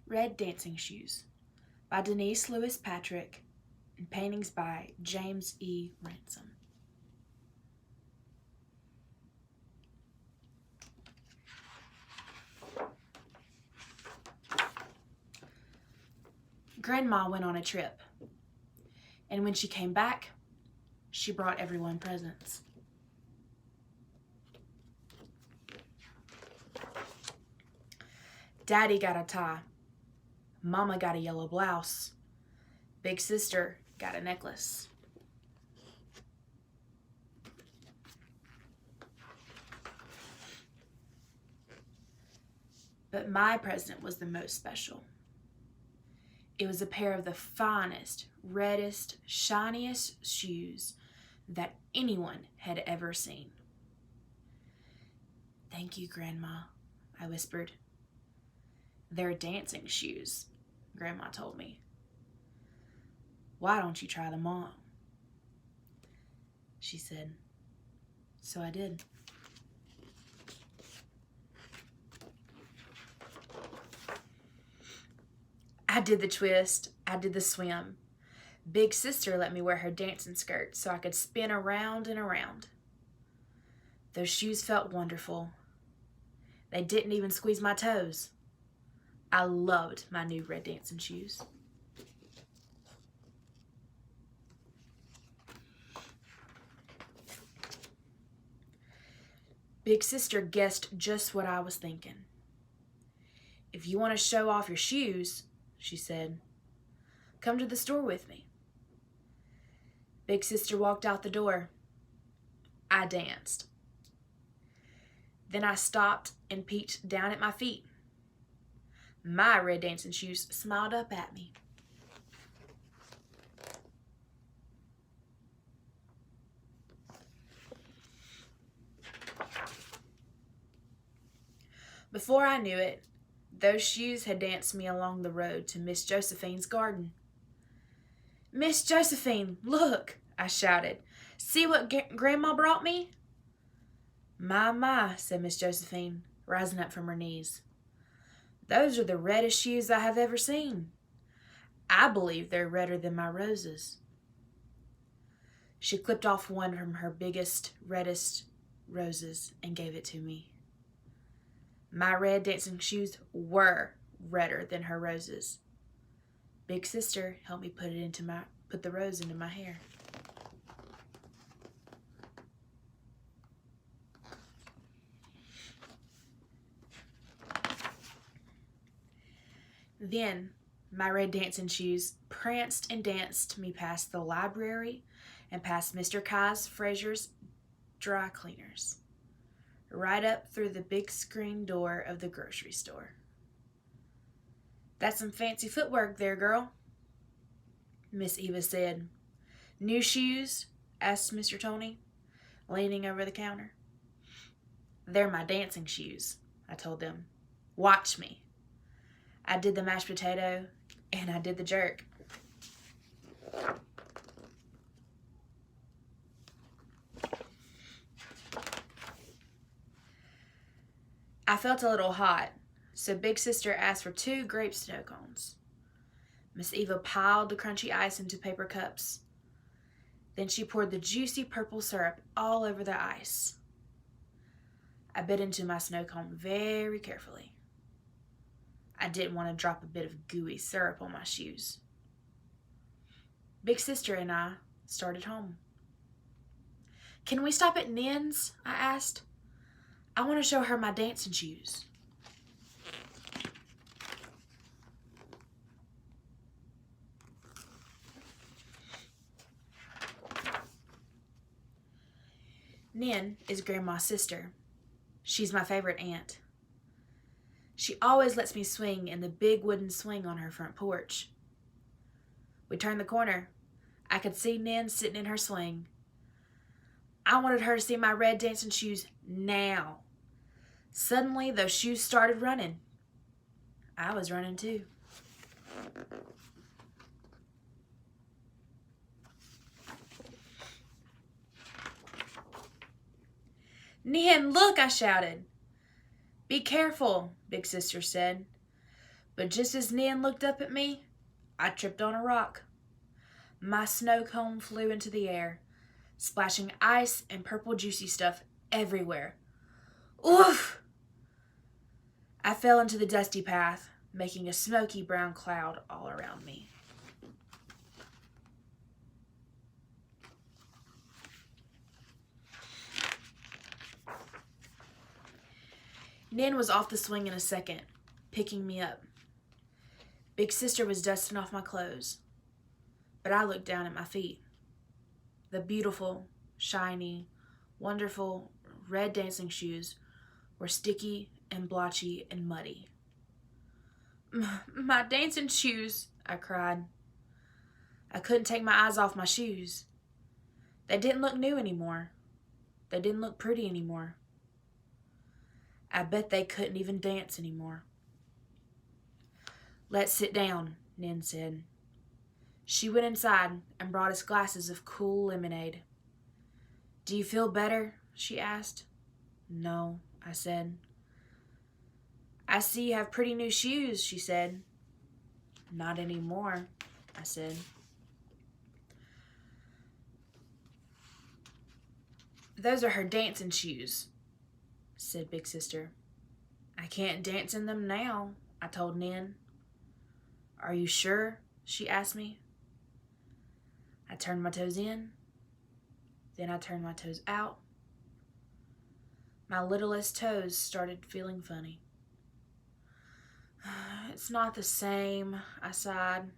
Red Dancing Shoes by Denise Lewis Patrick and paintings by James E. Ransom. Grandma went on a trip, and when she came back, she brought everyone presents. Daddy got a tie. Mama got a yellow blouse. Big sister got a necklace. But my present was the most special. It was a pair of the finest, reddest, shiniest shoes that anyone had ever seen. "Thank you, Grandma," I whispered. "They're dancing shoes," Grandma told me. "Why don't you try them on?" she said. So I did. I did the twist, I did the swim. Big sister let me wear her dancing skirt so I could spin around and around. Those shoes felt wonderful. They didn't even squeeze my toes. I loved my new red dancing shoes. Big sister guessed just what I was thinking. "If you want to show off your shoes," she said, "come to the store with me." Big sister walked out the door. I danced. Then I stopped and peeked down at my feet. My red dancing shoes smiled up at me. Before I knew it, those shoes had danced me along the road to Miss Josephine's garden. "Miss Josephine, look!" I shouted. "See what Grandma brought me?" My," said Miss Josephine, rising up from her knees. "Those are the reddest shoes I have ever seen. I believe they're redder than my roses." She clipped off one from her biggest, reddest roses and gave it to me. My red dancing shoes were redder than her roses. Big sister helped me put the rose into my hair. Then my red dancing shoes pranced and danced me past the library and past Mr. Kai's Frazier's dry cleaners, right up through the big screen door of the grocery store. "That's some fancy footwork there, girl," Miss Eva said. "New shoes?" asked Mr. Tony, leaning over the counter. "They're my dancing shoes," I told them. "Watch me." I did the mashed potato and I did the jerk. I felt a little hot, so Big Sister asked for 2 grape snow cones. Miss Eva piled the crunchy ice into paper cups. Then she poured the juicy purple syrup all over the ice. I bit into my snow cone very carefully. I didn't want to drop a bit of gooey syrup on my shoes. Big Sister and I started home. "Can we stop at Nin's?" I asked. "I want to show her my dancing shoes." Nin is Grandma's sister. She's my favorite aunt. She always lets me swing in the big wooden swing on her front porch. We turned the corner. I could see Nin sitting in her swing. I wanted her to see my red dancing shoes now. Suddenly, those shoes started running. I was running too. "Nin, look!" I shouted. "Be careful," Big Sister said. But just as Nan looked up at me, I tripped on a rock. My snow cone flew into the air, splashing ice and purple juicy stuff everywhere. Oof! I fell into the dusty path, making a smoky brown cloud all around me. Nan was off the swing in a second, picking me up. Big Sister was dusting off my clothes, but I looked down at my feet. The beautiful, shiny, wonderful red dancing shoes were sticky and blotchy and muddy. My dancing shoes, I cried. I couldn't take my eyes off my shoes. They didn't look new anymore. They didn't look pretty anymore. I bet they couldn't even dance anymore. Let's sit down, Nan said. She went inside and brought us glasses of cool lemonade. Do you feel better? She asked. No, I said. I see you have pretty new shoes, she said. Not anymore, I said. Those are her dancing shoes, said Big Sister. I can't dance in them now, I told Nan. Are you sure? She asked me. I turned my toes in, then I turned my toes out. My littlest toes started feeling funny. It's not the same, I sighed.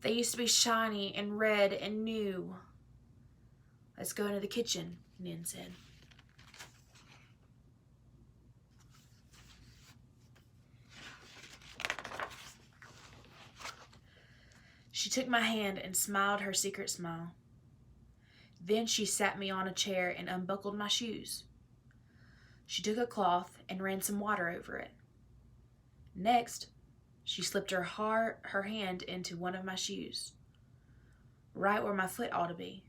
They used to be shiny and red and new. Let's go into the kitchen, Nan said. She took my hand and smiled her secret smile. Then she sat me on a chair and unbuckled my shoes. She took a cloth and ran some water over it. Next, she slipped her hand into one of my shoes, right where my foot ought to be.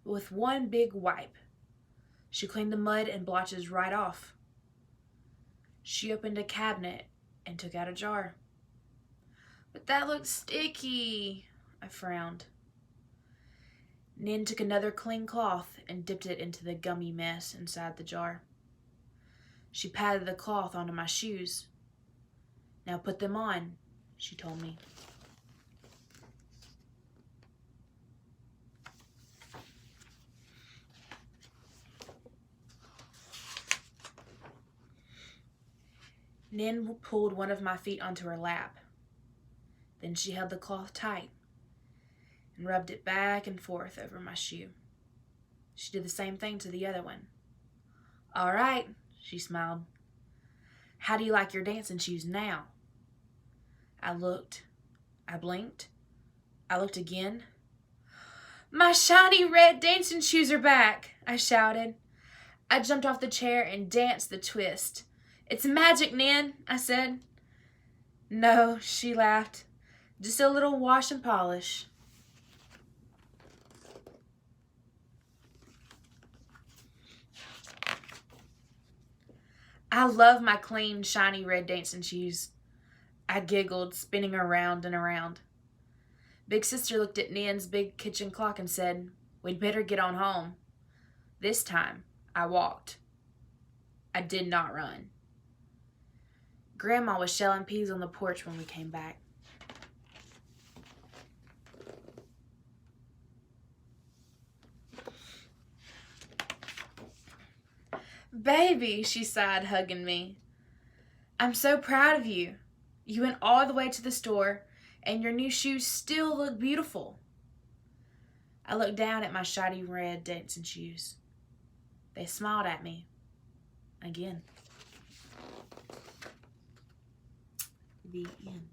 With one big wipe, she cleaned the mud and blotches right off. She opened a cabinet and took out a jar. But that looks sticky, I frowned. Nan took another clean cloth and dipped it into the gummy mess inside the jar. She patted the cloth onto my shoes. Now put them on, she told me. Nan pulled one of my feet onto her lap. Then she held the cloth tight and rubbed it back and forth over my shoe. She did the same thing to the other one. All right, she smiled. How do you like your dancing shoes now? I looked. I blinked. I looked again. My shiny red dancing shoes are back, I shouted. I jumped off the chair and danced the twist. It's magic, Nan, I said. No, she laughed. Just a little wash and polish. I love my clean, shiny red dancing shoes. I giggled, spinning around and around. Big Sister looked at Nan's big kitchen clock and said, We'd better get on home. This time, I walked. I did not run. Grandma was shelling peas on the porch when we came back. Baby, she sighed, hugging me. I'm so proud of you. You went all the way to the store, and your new shoes still look beautiful. I looked down at my shiny red dancing shoes. They smiled at me. Again. The end.